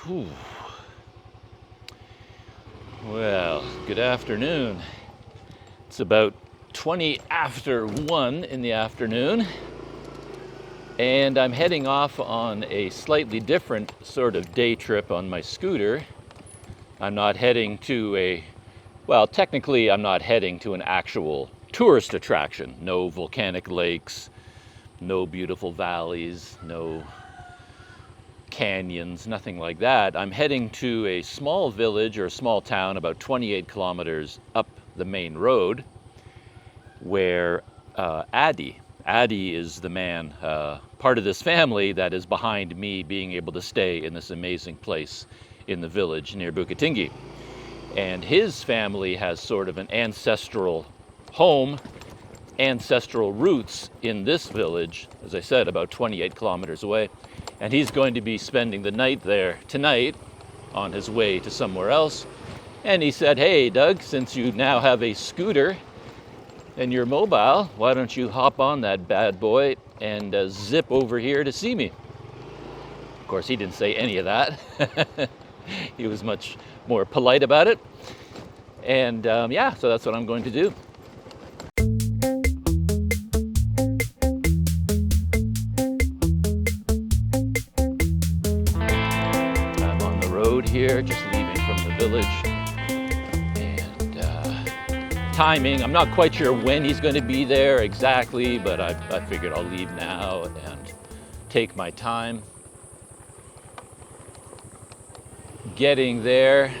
Whew. Well, good afternoon. It's about 20 after 1 in the afternoon, and I'm heading off on a slightly different sort of day trip on my scooter. I'm not heading to technically I'm not heading to an actual tourist attraction. No volcanic lakes, no beautiful valleys, no canyons, nothing like that. I'm heading to a small village or a small town about 28 kilometers up the main road where Adi is the man, part of this family that is behind me being able to stay in this amazing place in the village near Bukitinggi. And his family has sort of an ancestral home, ancestral roots in this village, as I said, about 28 kilometers away. And he's going to be spending the night there tonight on his way to somewhere else. And he said, hey, Doug, since you now have a scooter and you're mobile, why don't you hop on that bad boy and zip over here to see me? Of course, he didn't say any of that. He was much more polite about it. And so that's what I'm going to do. Here, just leaving from the village, and timing, I'm not quite sure when he's going to be there exactly, but I figured I'll leave now and take my time. Getting there,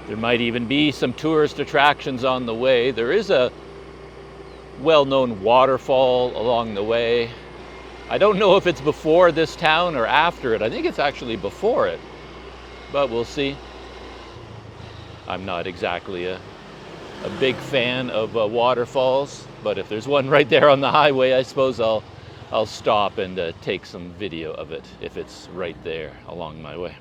there might even be some tourist attractions on the way. There is a well-known waterfall along the way. I don't know if it's before this town or after it. I think it's actually before it, but we'll see. I'm not exactly a big fan of waterfalls, but if there's one right there on the highway, I suppose I'll stop and take some video of it if it's right there along my way.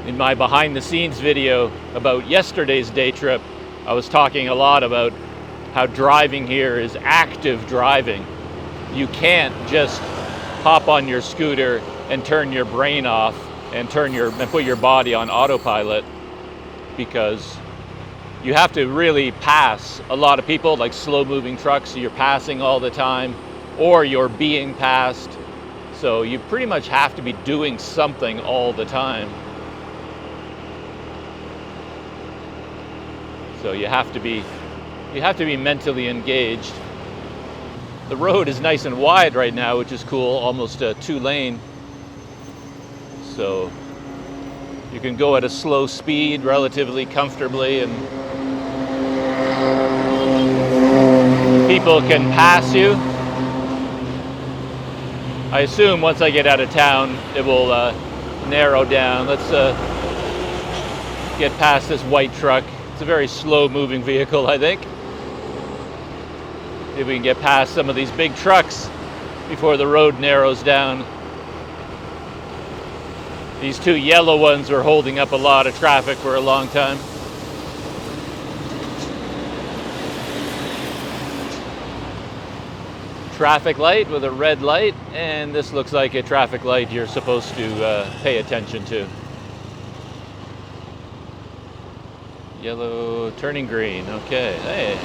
In my behind the scenes video about yesterday's day trip, I was talking a lot about how driving here is active driving. You can't just hop on your scooter and turn your brain off and put your body on autopilot, because you have to really pass a lot of people, like slow moving trucks. So you're passing all the time, or you're being passed. So you pretty much have to be doing something all the time. So you have to be mentally engaged. The road is nice and wide right now, which is cool, almost a 2-lane. So you can go at a slow speed relatively comfortably, and people can pass you. I assume once I get out of town, it will narrow down. Let's get past this white truck. It's a very slow moving vehicle, I think. See if we can get past some of these big trucks before the road narrows down. These two yellow ones were holding up a lot of traffic for a long time. Traffic light with a red light, and this looks like a traffic light you're supposed to pay attention to. Yellow turning green, okay, hey.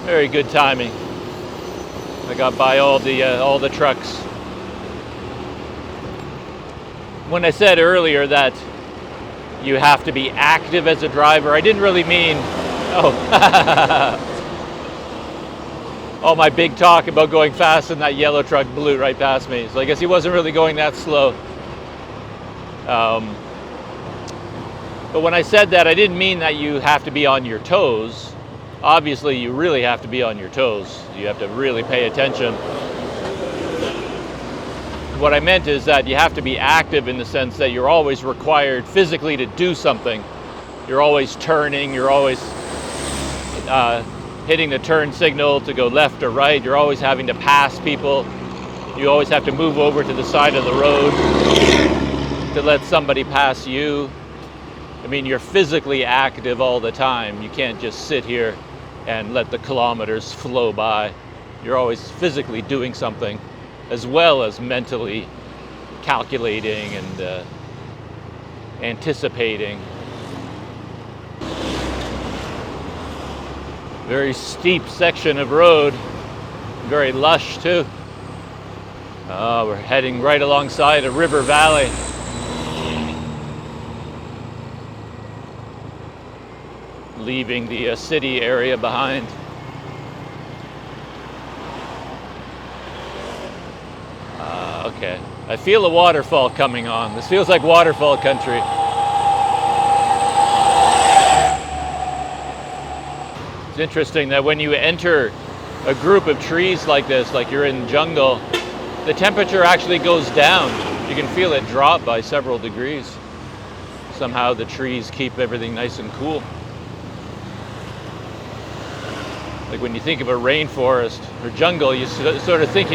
Very good timing. I got by all the trucks. When I said earlier that you have to be active as a driver, I didn't really mean, all my big talk about going fast, and that yellow truck blew right past me. So I guess he wasn't really going that slow. But when I said that, I didn't mean that you have to be on your toes. Obviously, you really have to be on your toes. You have to really pay attention. What I meant is that you have to be active in the sense that you're always required physically to do something. You're always turning, you're always hitting the turn signal to go left or right. You're always having to pass people. You always have to move over to the side of the road to let somebody pass you. I mean, you're physically active all the time. You can't just sit here and let the kilometers flow by. You're always physically doing something as well as mentally calculating and anticipating. Very steep section of road, very lush too. We're heading right alongside a river valley. Leaving the city area behind. Okay, I feel a waterfall coming on. This feels like waterfall country. It's interesting that when you enter a group of trees like this, like you're in jungle, the temperature actually goes down. You can feel it drop by several degrees. Somehow the trees keep everything nice and cool. Like when you think of a rainforest or jungle, you sort of think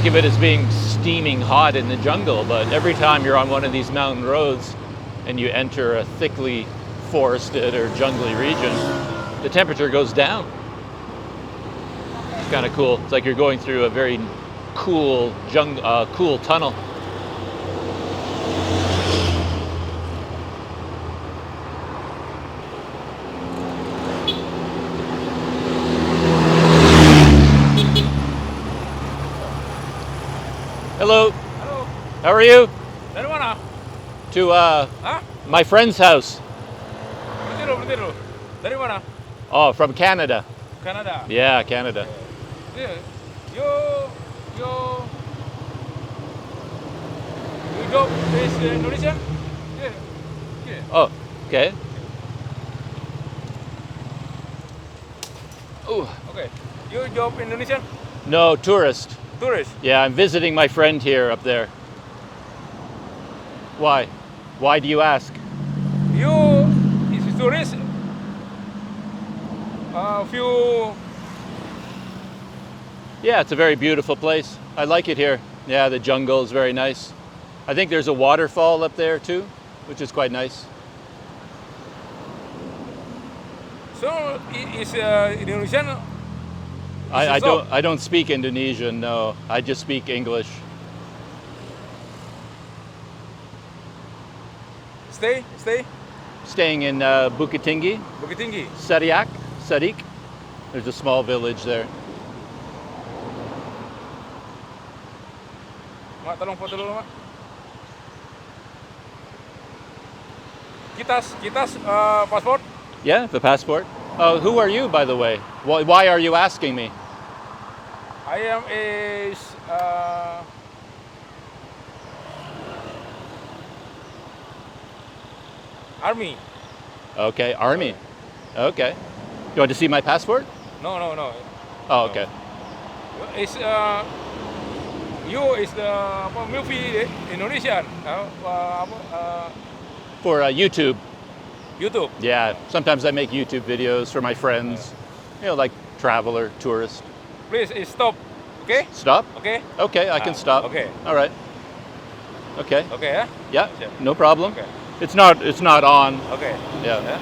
of it as being steaming hot in the jungle, but every time you're on one of these mountain roads and you enter a thickly forested or jungly region, the temperature goes down. It's kind of cool. It's like you're going through a very cool cool tunnel. Hello. Hello. How are you? Dari mana? To Hah? my friend's house. Berhenti dulu. Dari mana? Oh, from Canada. Canada. Yeah, Canada. Yeah. You job is Indonesian? Yeah. Yeah. Oh, okay. Ooh. Okay. You job Indonesian? No, tourist. Tourist. Yeah, I'm visiting my friend here up there. Why? Why do you ask? You is a tourist? Few. Yeah, it's a very beautiful place. I like it here. Yeah, the jungle is very nice. I think there's a waterfall up there too, which is quite nice. So is Indonesian? I don't speak Indonesian, no. I just speak English. Stay. Staying in Bukit Tinggi, Bukit Tinggi. Sadik. There's a small village there. Mak, tolong foto dulu, Mak. Kitas passport. Yeah, the passport. Who are you, by the way? Why are you asking me? I am a army. Okay, army. Okay. You want to see my passport? No. Oh, okay. It's you is the movie Indonesian. For YouTube. YouTube. Yeah, sometimes I make YouTube videos for my friends. You know, like traveler, tourist. Please stop. Okay. Stop? Okay. Okay, I can stop. Okay. All right. Okay. Okay. Yeah. Yeah, Sure. no problem. Okay. It's not on. Okay. Yeah. Yeah.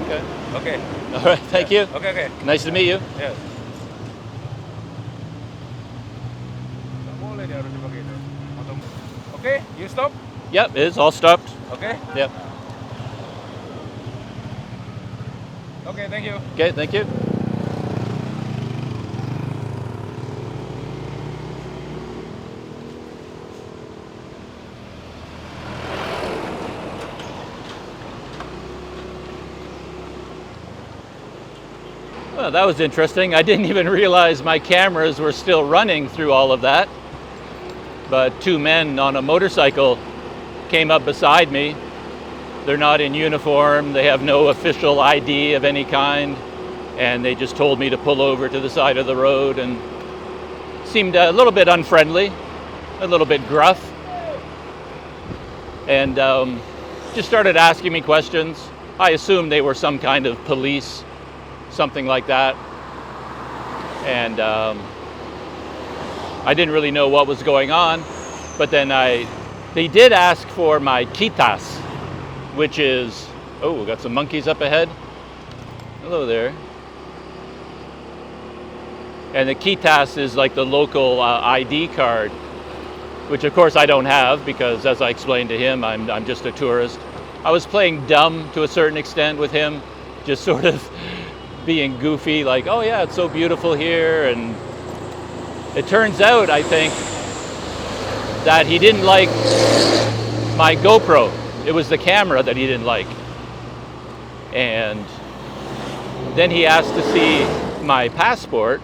Okay. Okay. All right, thank you. Okay. Nice to meet you. Yes. Nggak boleh dia harus dipakai itu. Okay, you stop. Yep, it's all stopped. Okay. Yep. Okay, thank you. Okay, thank you. Well, that was interesting. I didn't even realize my cameras were still running through all of that. But two men on a motorcycle came up beside me. They're not in uniform. They have no official ID of any kind. And they just told me to pull over to the side of the road and seemed a little bit unfriendly, a little bit gruff. And just started asking me questions. I assumed they were some kind of police, something like that. And I didn't really know what was going on, but then they did ask for my kitas, which is, oh, we got some monkeys up ahead. Hello there. And the Kitas is like the local ID card, which of course I don't have because, as I explained to him, I'm just a tourist. I was playing dumb to a certain extent with him, just sort of being goofy, like, oh yeah, it's so beautiful here. And it turns out, I think, that he didn't like my GoPro. It was the camera that he didn't like. And then he asked to see my passport.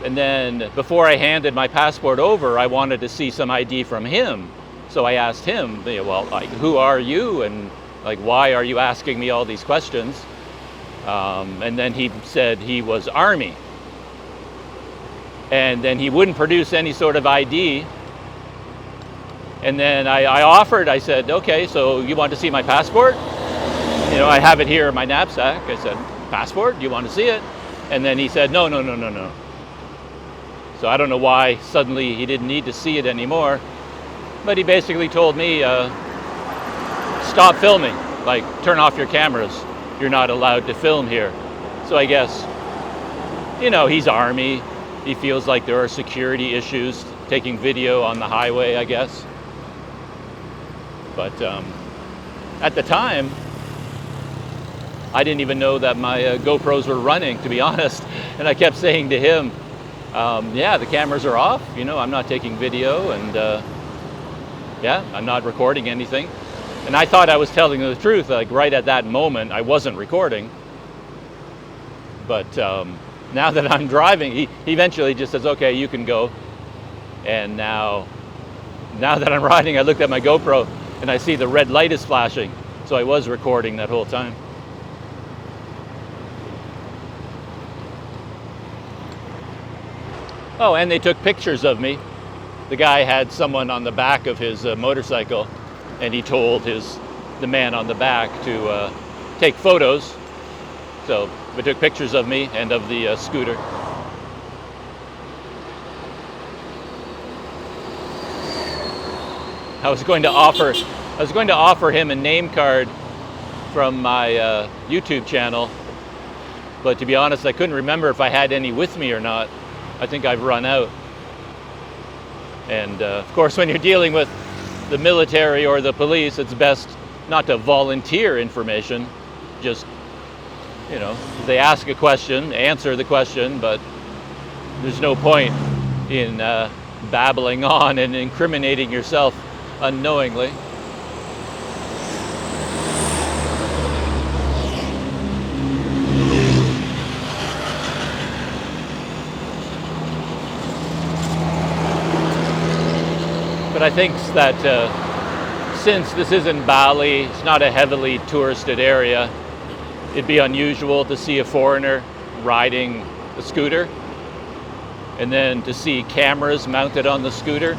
And then before I handed my passport over, I wanted to see some ID from him. So I asked him, well, like, who are you? And like, why are you asking me all these questions? And then he said he was Army. And then he wouldn't produce any sort of ID. And then I offered, I said, okay, so you want to see my passport? I have it here in my knapsack. I said, passport? Do you want to see it? And then he said, no. So I don't know why suddenly he didn't need to see it anymore. But he basically told me, stop filming. Like, turn off your cameras. You're not allowed to film here. So I guess, he's Army. He feels like there are security issues taking video on the highway, I guess. But at the time, I didn't even know that my GoPros were running, to be honest. And I kept saying to him, yeah, the cameras are off. I'm not taking video, and yeah, I'm not recording anything. And I thought I was telling the truth. Like right at that moment, I wasn't recording. But now that I'm driving, he eventually just says, okay, you can go. And now that I'm riding, I looked at my GoPro and I see the red light is flashing. So I was recording that whole time. Oh, and they took pictures of me. The guy had someone on the back of his motorcycle, and he told the man on the back to take photos. So they took pictures of me and of the scooter. I was going to offer him a name card from my YouTube channel, but to be honest, I couldn't remember if I had any with me or not. I think I've run out. And of course, when you're dealing with the military or the police, it's best not to volunteer information. Just, if they ask a question, answer the question, but there's no point in babbling on and incriminating yourself unknowingly. But I think that since this is in Bali, it's not a heavily touristed area, it'd be unusual to see a foreigner riding a scooter and then to see cameras mounted on the scooter.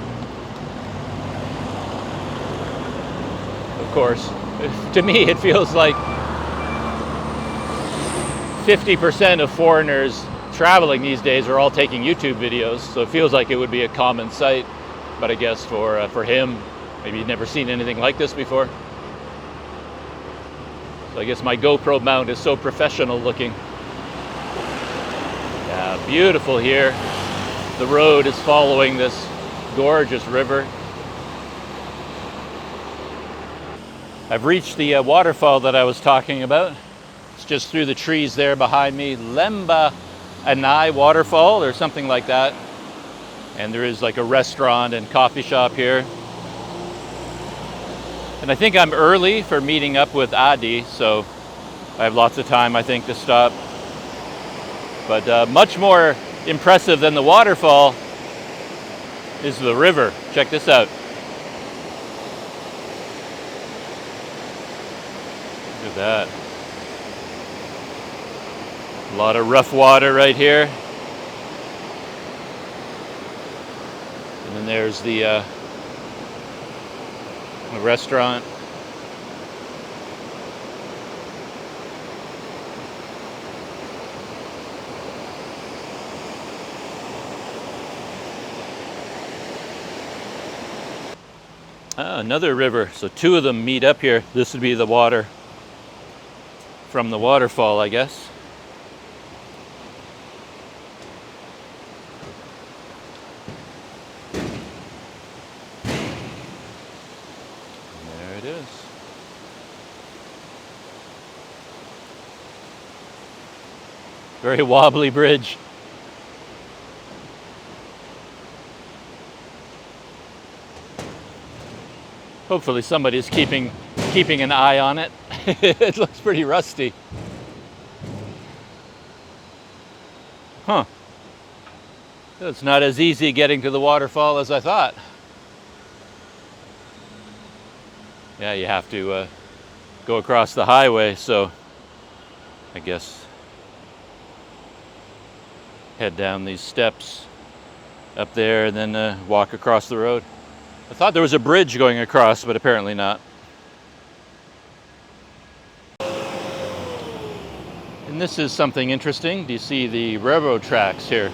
Of course, to me it feels like 50% of foreigners traveling these days are all taking YouTube videos, so it feels like it would be a common sight. But I guess for him, maybe he'd never seen anything like this before. So I guess my GoPro mount is so professional looking. Yeah, beautiful here. The road is following this gorgeous river. I've reached the waterfall that I was talking about. It's just through the trees there behind me. Lemba Anai waterfall or something like that. And there is like a restaurant and coffee shop here. And I think I'm early for meeting up with Adi, so I have lots of time, I think, to stop. But much more impressive than the waterfall is the river. Check this out. Look at that. A lot of rough water right here. And then there's the restaurant. Another river. So two of them meet up here. This would be the water from the waterfall, I guess. Very wobbly bridge. Hopefully somebody's keeping an eye on it. It looks pretty rusty. Huh. It's not as easy getting to the waterfall as I thought. Yeah, you have to go across the highway, so I guess head down these steps up there and then walk across the road. I thought there was a bridge going across, but apparently not. And this is something interesting. Do you see the railroad tracks here?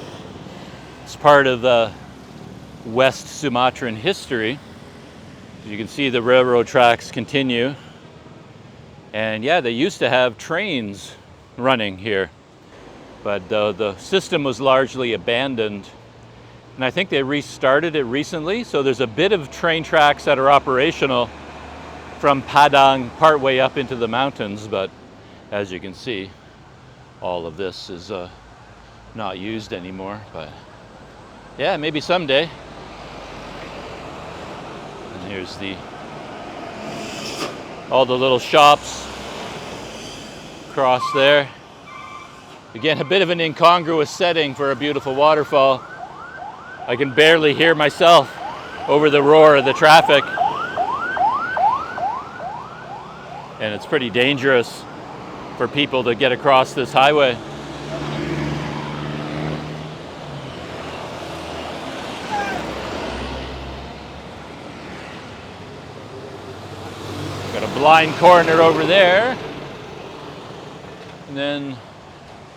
It's part of the West Sumatran history. As you can see, the railroad tracks continue. And yeah, they used to have trains running here, but the system was largely abandoned. And I think they restarted it recently, so there's a bit of train tracks that are operational from Padang partway up into the mountains, but as you can see, all of this is not used anymore. But yeah, maybe someday. And here's all the little shops across there. Again, a bit of an incongruous setting for a beautiful waterfall. I can barely hear myself over the roar of the traffic. And it's pretty dangerous for people to get across this highway. Got a blind corner over there. And then,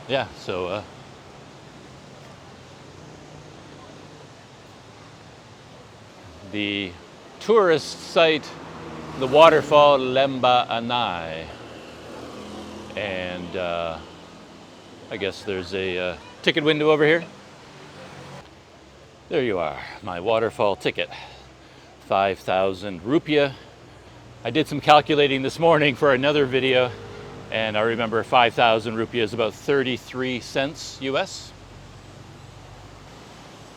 yeah, so the tourist site, the waterfall Lemba Anai. And I guess there's a ticket window over here. There you are, my waterfall ticket. 5,000 rupiah. I did some calculating this morning for another video, and I remember 5,000 rupiah is about 33 cents US.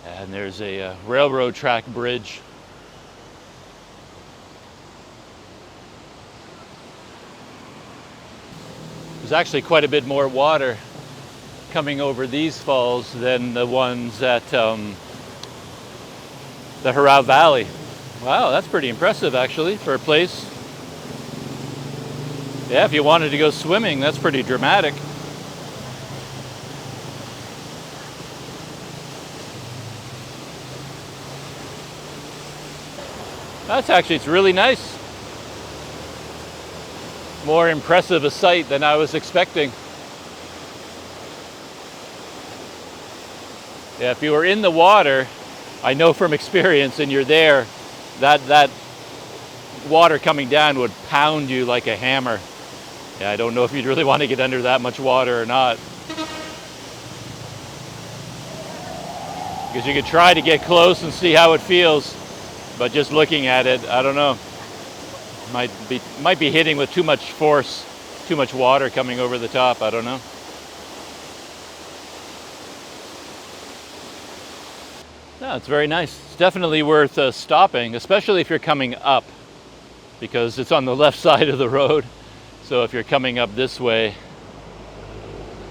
And there's a railroad track bridge. There's actually quite a bit more water coming over these falls than the ones at the Harau Valley. Wow, that's pretty impressive actually for a place. Yeah, if you wanted to go swimming, that's pretty dramatic. It's really nice. More impressive a sight than I was expecting. Yeah, if you were in the water, I know from experience, and you're there, that water coming down would pound you like a hammer. Yeah, I don't know if you'd really want to get under that much water or not. Because you could try to get close and see how it feels, but just looking at it, I don't know. Might be hitting with too much force, too much water coming over the top, I don't know. No, it's very nice. It's definitely worth stopping, especially if you're coming up, because it's on the left side of the road. So if you're coming up this way,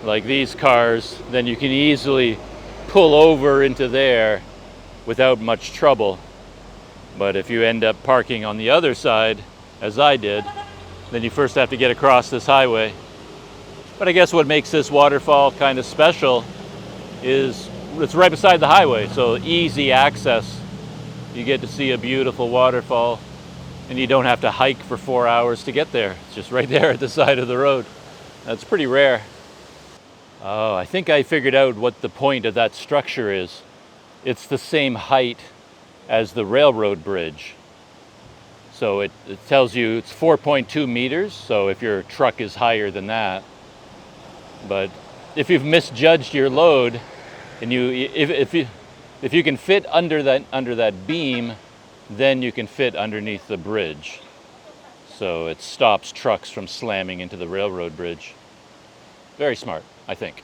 like these cars, then you can easily pull over into there without much trouble. But if you end up parking on the other side, as I did, then you first have to get across this highway. But I guess what makes this waterfall kind of special is it's right beside the highway, so easy access. You get to see a beautiful waterfall, and you don't have to hike for 4 hours to get there. It's just right there at the side of the road. That's pretty rare. Oh, I think I figured out what the point of that structure is. It's the same height as the railroad bridge. So it tells you it's 4.2 meters, so if your truck is higher than that. But if you've misjudged your load, and if you can fit under that beam, then you can fit underneath the bridge. So it stops trucks from slamming into the railroad bridge. Very smart, I think.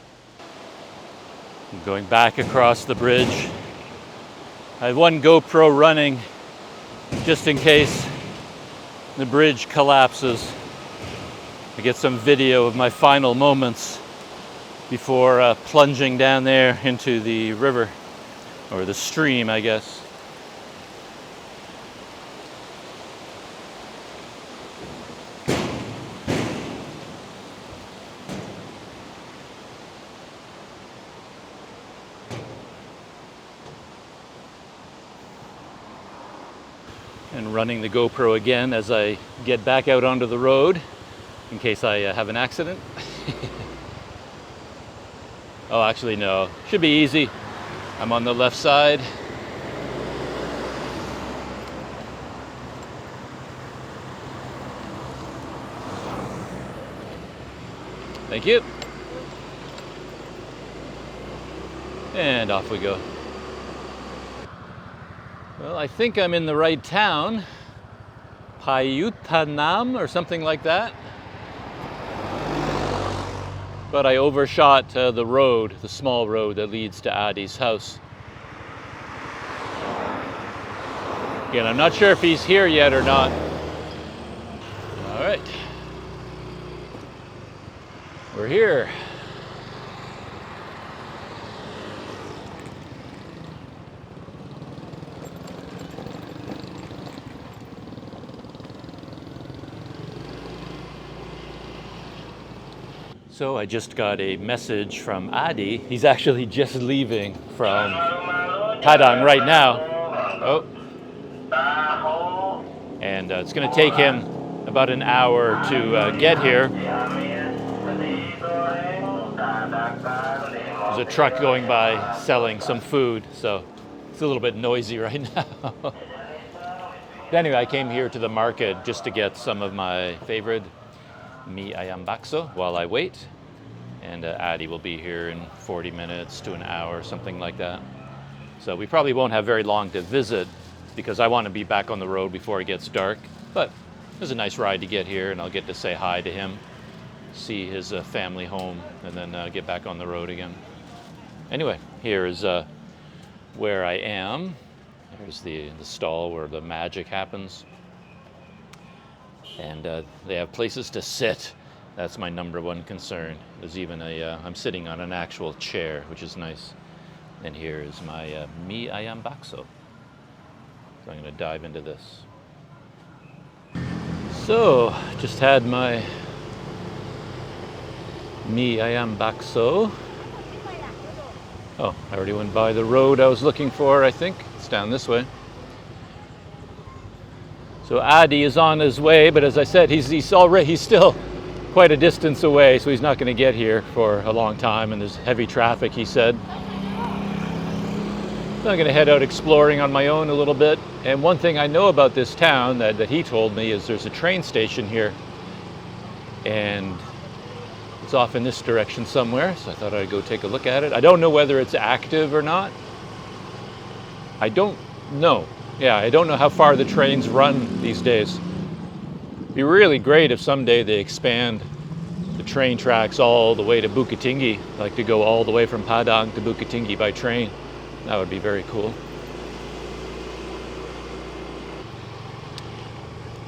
I'm going back across the bridge. I have one GoPro running just in case the bridge collapses. I get some video of my final moments before plunging down there into the river, or the stream, I guess. And running the GoPro again as I get back out onto the road in case I have an accident. Oh, actually no, should be easy. I'm on the left side. Thank you. And off we go. Well, I think I'm in the right town. Payutanam or something like that. But I overshot the road, the small road that leads to Adi's house. Again, I'm not sure if he's here yet or not. All right. We're here. So I just got a message from Adi. He's actually just leaving from Padang right now. Oh. And it's going to take him about an hour to get here. There's a truck going by selling some food, so it's a little bit noisy right now. But anyway, I came here to the market just to get some of my favorite mie ayam bakso while I wait, and Adi will be here in 40 minutes to an hour, something like that. So we probably won't have very long to visit because I want to be back on the road before it gets dark, but it was a nice ride to get here, and I'll get to say hi to him, see his family home, and then get back on the road again. Anyway, here is where I am. There's the stall where the magic happens. And they have places to sit. That's my number one concern. There's even I'm sitting on an actual chair, which is nice. And here is my mie ayam bakso. So I'm going to dive into this. So, just had my mie ayam bakso. Oh, I already went by the road I was looking for, I think. It's down this way. So Adi is on his way, but as I said, he's still quite a distance away, so he's not going to get here for a long time, and there's heavy traffic, he said. So I'm going to head out exploring on my own a little bit. And one thing I know about this town that he told me is there's a train station here, and it's off in this direction somewhere, so I thought I'd go take a look at it. I don't know whether it's active or not. I don't know. Yeah, I don't know how far the trains run these days. It'd be really great if someday they expand the train tracks all the way to Bukittinggi, like to go all the way from Padang to Bukittinggi by train. That would be very cool.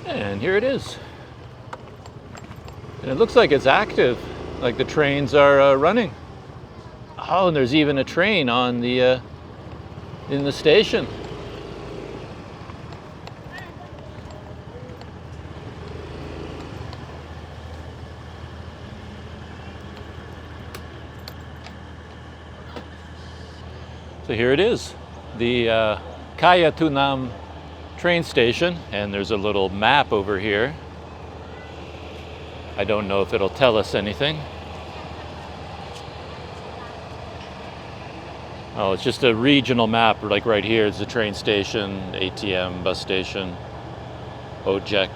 And here it is. And it looks like it's active, like the trains are running. Oh, and there's even a train on the in the station. So here it is, the Kayatunam train station, and there's a little map over here. I don't know if it'll tell us anything. Oh, it's just a regional map, like right here is the train station, ATM, bus station, Ojek.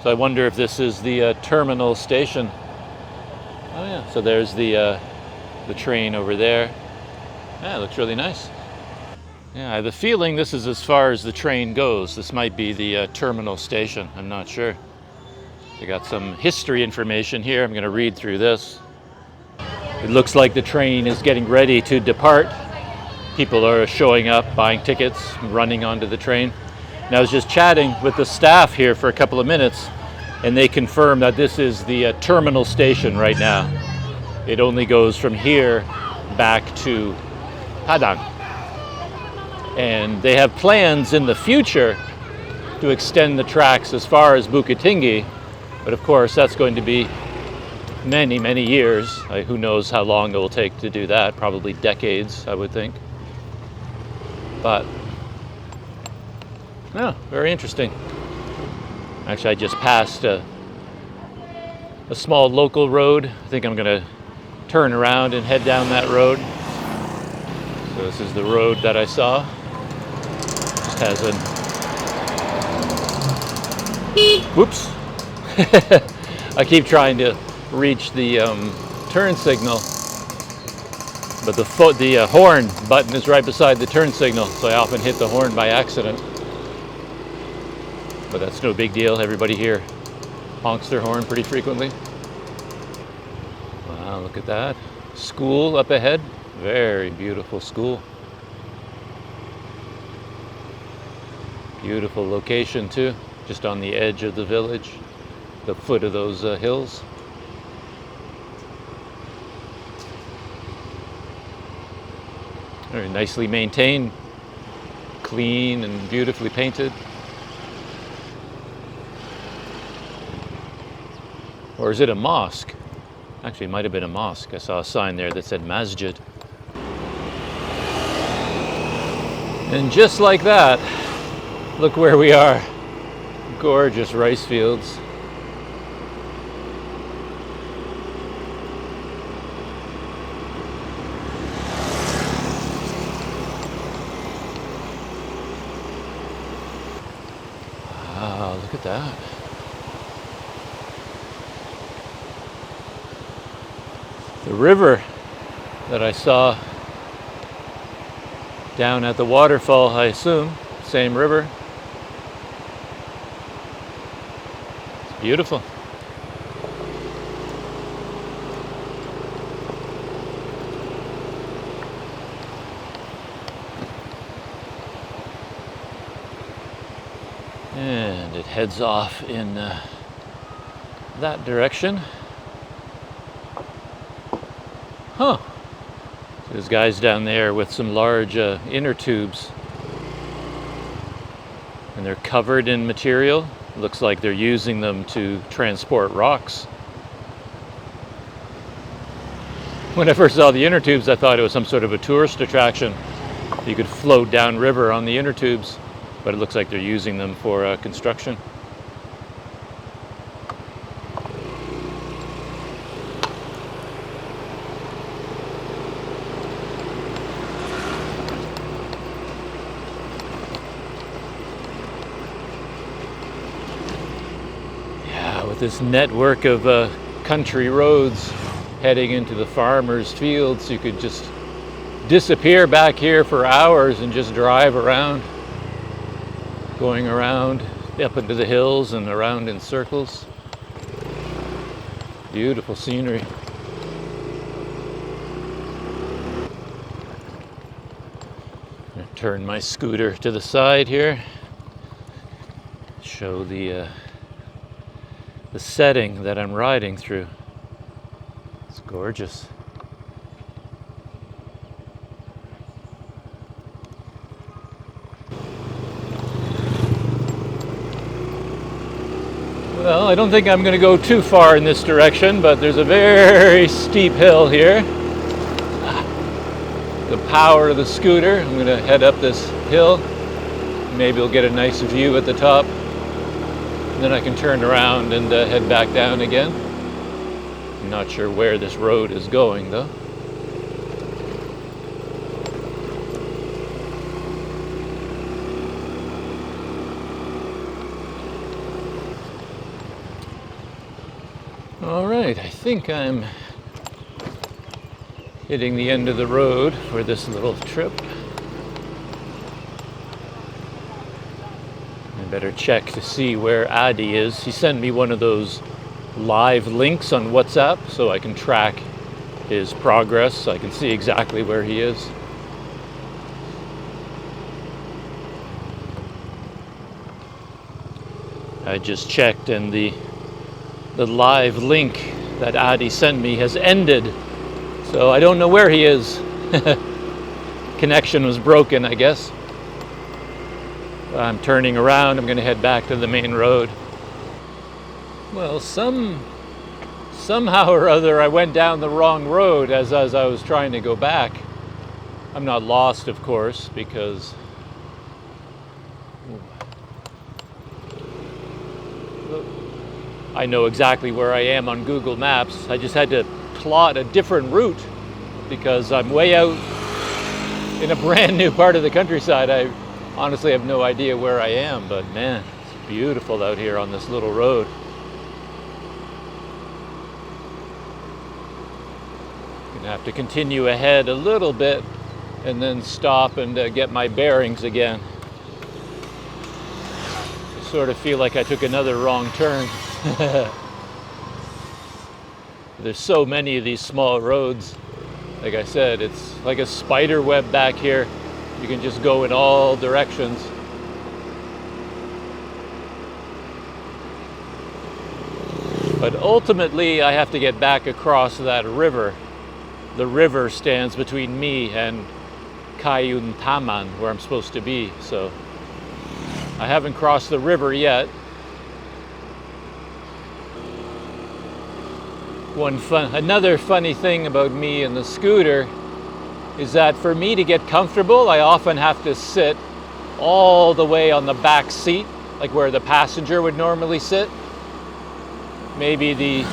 So I wonder if this is the terminal station. Oh yeah, so there's the train over there. Yeah, it looks really nice. Yeah, I have a feeling this is as far as the train goes. This might be the terminal station, I'm not sure. I got some history information here. I'm going to read through this. It looks like the train is getting ready to depart. People are showing up, buying tickets, running onto the train. And I was just chatting with the staff here for a couple of minutes, and they confirmed that this is the terminal station right now. It only goes from here back to Padang. And they have plans in the future to extend the tracks as far as Bukit Tinggi, but of course that's going to be many, many years. Who knows how long it will take to do that, probably decades, I would think. But, yeah, very interesting. Actually, I just passed a small local road. I think I'm going to turn around and head down that road. So this is the road that I saw. Just has an... Whoops. I keep trying to reach the turn signal, but the horn button is right beside the turn signal, so I often hit the horn by accident. But that's no big deal. Everybody here honks their horn pretty frequently. Wow, look at that. School up ahead. Very beautiful school. Beautiful location too, just on the edge of the village, the foot of those hills. Very nicely maintained, clean and beautifully painted. Or is it a mosque? Actually, it might have been a mosque. I saw a sign there that said Masjid. And just like that, look where we are. Gorgeous rice fields. Wow, look at that. The river that I saw down at the waterfall, I assume, same river. It's beautiful. And it heads off in that direction. Huh. There's guys down there with some large inner tubes. And they're covered in material. Looks like they're using them to transport rocks. When I first saw the inner tubes, I thought it was some sort of a tourist attraction. You could float down river on the inner tubes, but it looks like they're using them for construction. This network of country roads heading into the farmers' fields. You could just disappear back here for hours and just drive around, going around up into the hills and around in circles. Beautiful scenery. I'm gonna turn my scooter to the side here, show the setting that I'm riding through. It's gorgeous. Well, I don't think I'm going to go too far in this direction, but there's a very steep hill here. The power of the scooter. I'm going to head up this hill. Maybe we'll get a nice view at the top. Then I can turn around and head back down again. I'm not sure where this road is going though. All right, I think I'm hitting the end of the road for this little trip. Better check to see where Adi is. He sent me one of those live links on WhatsApp so I can track his progress. I can see exactly where he is. I just checked, and the live link that Adi sent me has ended, so I don't know where he is. Connection was broken, I guess. I'm turning around. I'm going to head back to the main road. Well, somehow or other I went down the wrong road as I was trying to go back. I'm not lost, of course, because I know exactly where I am on Google Maps. I just had to plot a different route because I'm way out in a brand new part of the countryside. I honestly have no idea where I am, but man, it's beautiful out here on this little road. Gonna have to continue ahead a little bit and then stop and get my bearings again. I sort of feel like I took another wrong turn. There's so many of these small roads. Like I said, it's like a spider web back here. You can just go in all directions. But ultimately, I have to get back across that river. The river stands between me and Kayun Taman, where I'm supposed to be. So I haven't crossed the river yet. Another funny thing about me and the scooter is that for me to get comfortable, I often have to sit all the way on the back seat, like where the passenger would normally sit. Maybe the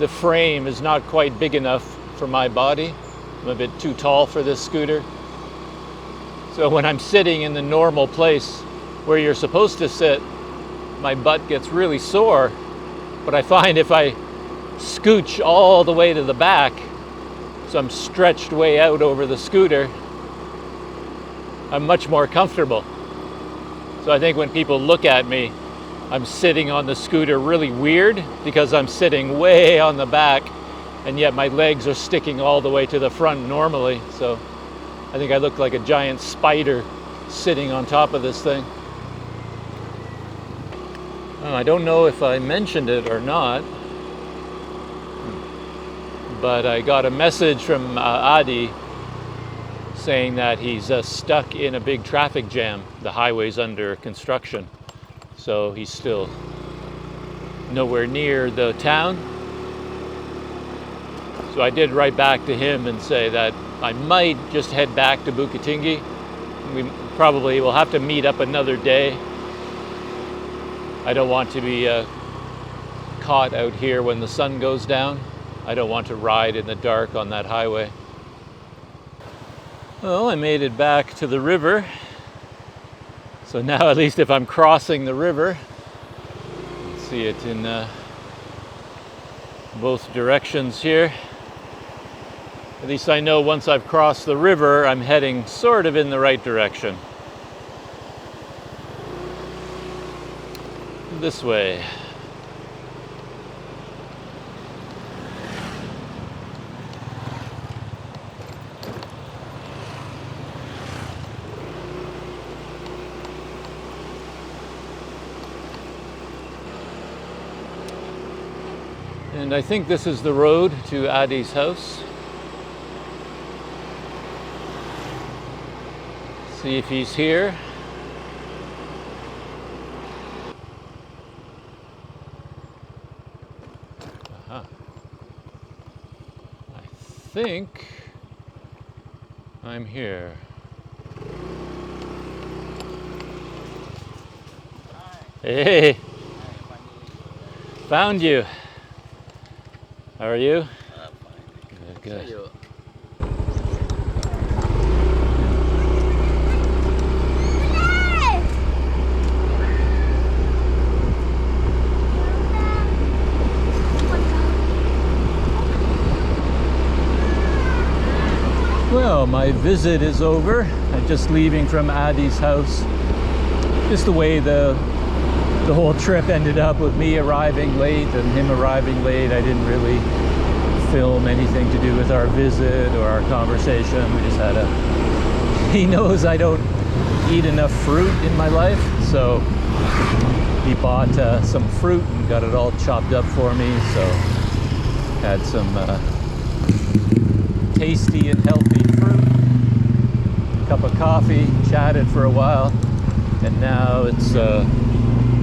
frame is not quite big enough for my body. I'm a bit too tall for this scooter. So when I'm sitting in the normal place where you're supposed to sit, my butt gets really sore. But I find if I scooch all the way to the back, so I'm stretched way out over the scooter, I'm much more comfortable. So I think when people look at me, I'm sitting on the scooter really weird because I'm sitting way on the back and yet my legs are sticking all the way to the front normally. So I think I look like a giant spider sitting on top of this thing. I don't know if I mentioned it or not, but I got a message from Adi saying that he's stuck in a big traffic jam. The highway's under construction, so he's still nowhere near the town. So I did write back to him and say that I might just head back to Bukitinggi. We probably will have to meet up another day. I don't want to be caught out here when the sun goes down. I don't want to ride in the dark on that highway. Well, I made it back to the river. So now at least if I'm crossing the river, you can see it in both directions here. At least I know once I've crossed the river, I'm heading sort of in the right direction. This way. And I think this is the road to Adi's house. See if he's here. I think I'm here. Hey, found you. How are you? Good, good. Well, my visit is over. I'm just leaving from Adi's house. Just the way the whole trip ended up with me arriving late and him arriving late, I didn't really film anything to do with our visit or our conversation. We just had a... He knows I don't eat enough fruit in my life, so he bought some fruit and got it all chopped up for me. So had some tasty and healthy fruit, cup of coffee, chatted for a while, and now it's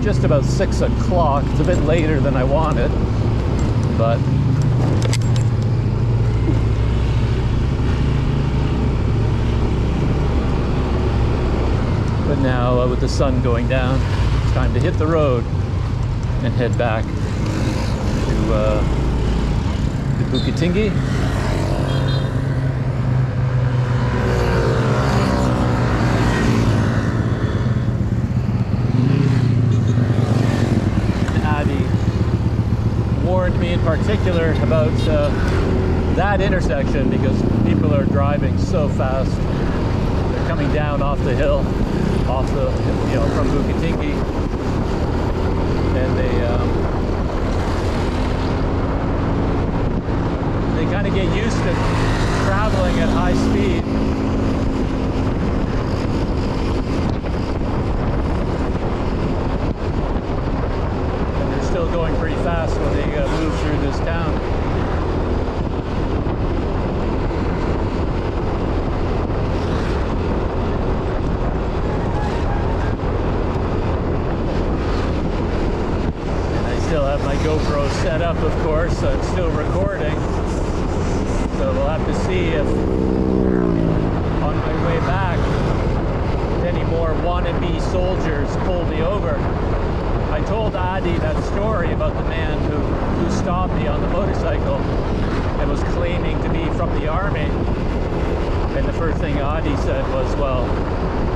just about 6 o'clock. It's a bit later than I wanted, but now with the sun going down, it's time to hit the road and head back to Bukit Tinggi. Warned me in particular about that intersection because people are driving so fast. They're coming down off the hill, off the, you know, from Bukit Tinggi, and they kind of get used to traveling at high speed. Still going pretty fast when they move through this town. And I still have my GoPro set up, of course, so it's still recording. So we'll have to see if on my way back any more wannabe soldiers pull me over. I told Adi that story about the man who stopped me on the motorcycle and was claiming to be from the army. And the first thing Adi said was, well,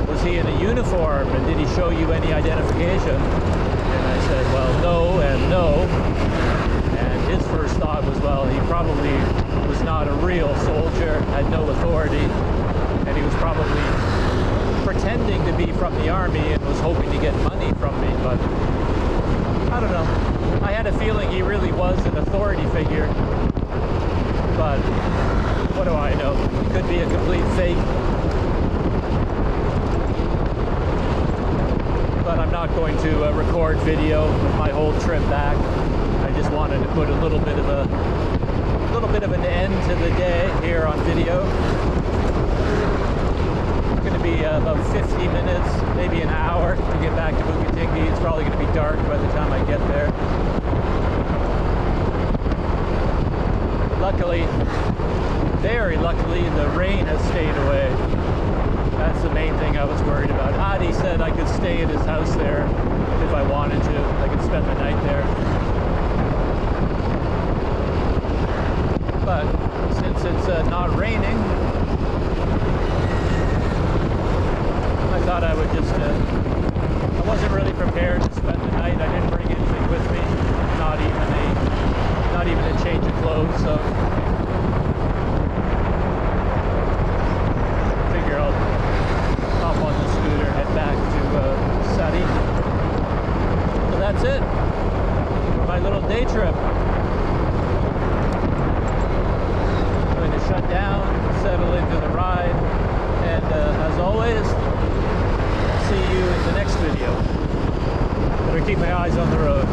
was he in a uniform and did he show you any identification? And I said, well, no and no. And his first thought was, well, he probably was not a real soldier, had no authority, and he was probably pretending to be from the army and was hoping to get money from me, but I don't know. I had a feeling he really was an authority figure, but what do I know? It could be a complete fake. But I'm not going to record video of my whole trip back. I just wanted to put a little bit of an end to the day here on video. It's going to be about 50 minutes, maybe an hour to get back to Bukit Tinggi. It's probably going to be dark by the time I get there. Luckily, very luckily, the rain has stayed away. That's the main thing I was worried about. Adi said I could stay at his house there if I wanted to. I could spend the night there. But since it's not raining, I thought I would just, I wasn't really prepared to spend the night. I didn't bring anything with me, not even a change of clothes, so I figure I'll hop on the scooter, head back to Sari. So that's it for my little day trip. I'm going to shut down, settle into the ride, and as always, see you in the next video. Better keep my eyes on the road.